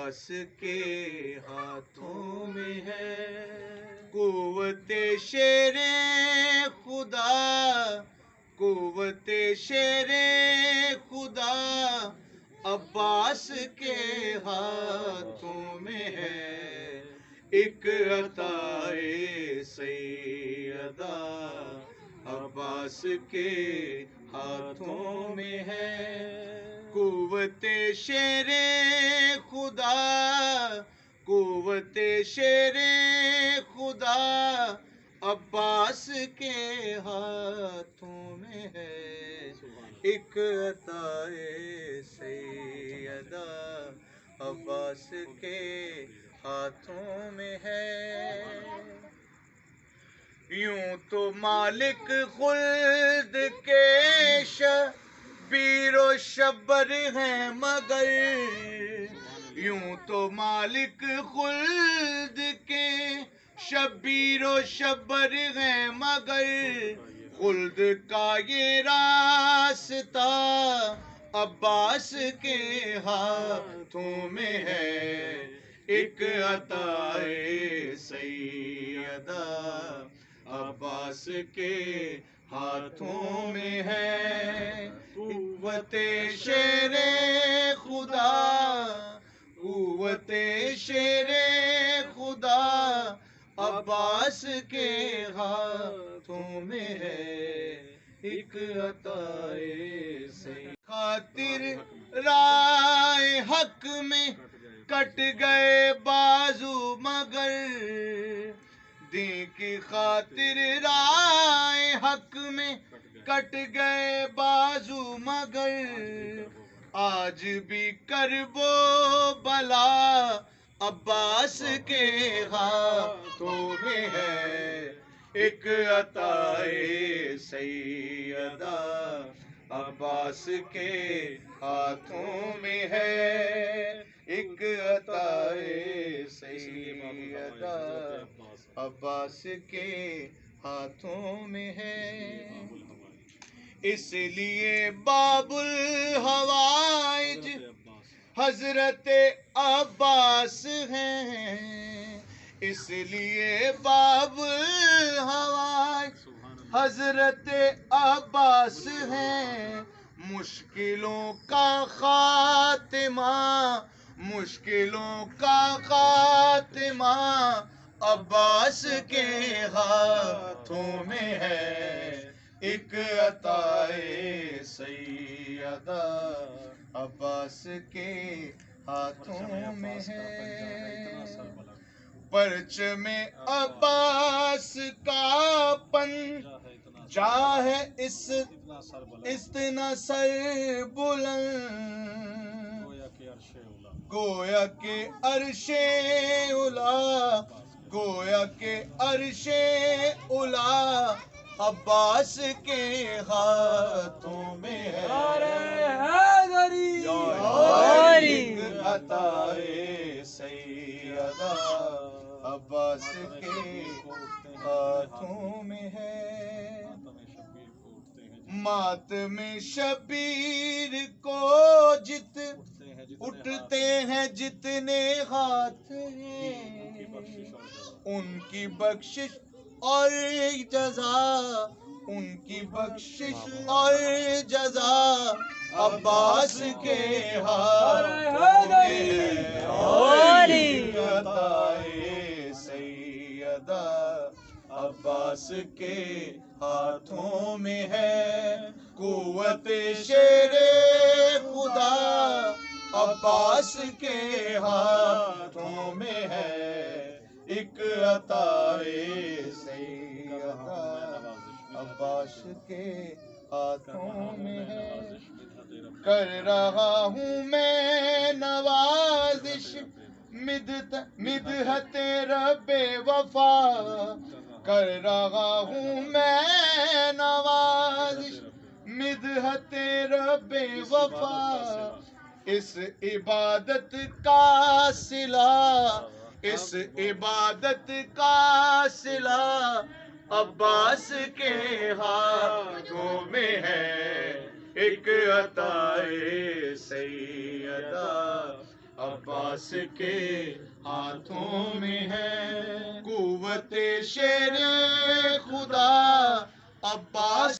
عباس کے ہاتھوں میں ہے قوت شیر خدا، قوت شیر خدا عباس کے ہاتھوں میں ہے، ایک عطائے سیدہ عباس کے ہاتھوں میں ہے قوت شیر خدا، قوت شیر خدا عباس کے ہاتھوں میں ہے، ایک عطائے سیدہ عباس کے ہاتھوں میں ہے۔ یوں تو مالک خلد کے شبیر و شبر ہیں مگر، یوں تو مالک خلد کے شبیر و شبر ہیں مگر، خلد کا یہ راستہ عباس کے ہاتھوں میں ہے، ایک عطائے سیدہ عباس کے ہاتھوں میں ہے، قوت شیر خدا، قوت شیر خدا عباس کے ہاتھوں میں ہے، ایک عطائے سیدہ خاطر رائے حق میں کٹ گئے بازو مگر، دین کی خاطر رائے حق میں کٹ گئے بازو مگر، آج بھی کرب و بلا عباس کے ہاتھوں میں ہے، ایک عطائے سیدہ عباس کے ہاتھوں میں ہے، ایک عطائے سیدہ عباس کے ہاتھوں میں ہے۔ اس لیے باب الحوائج حضرت عباس ہیں، اس لیے باب الحوائج حضرت عباس ہیں، مشکلوں کا خاتمہ، مشکلوں کا خاتمہ عباس کے ہاتھوں میں ہے، ایک عطائے سیدہ عباس کے ہاتھوں میں ہے، پرچم عباس کا پن جا ہے اتنا سر بلند، گویا کہ عرش اولا، گویا کہ عرش اولا عباس کے ہاتھوں میں ہے، ایک عطائے سیدہ عباس کے ہاتھوں میں ہے، ماتم شبیر کو جت اٹھتے ہیں جتنے ہاتھ ہیں، ان کی بخشش اور جزا، ان کی بخشش اور جزا عباس کے ہاتھوں میں ہے، ایک عطائے سیدہ عباس کے ہاتھوں میں ہے، قوت شیر خدا عباس کے ہاتھوں میں ہے، ایک عطائے سیدہ عباس کے ہاتھوں میں ہے، کر رہا ہوں میں نوازش مدحت رب وفا، کر رہا ہوں میں نوازش مدحت رب وفا، اس عبادت کا صلہ، اس عبادت کا صلہ عباس کے ہاتھوں میں ہے، ایک عطائے سیدہ عباس عباس کے ہاتھوں میں ہے، قوت شیر خدا عباس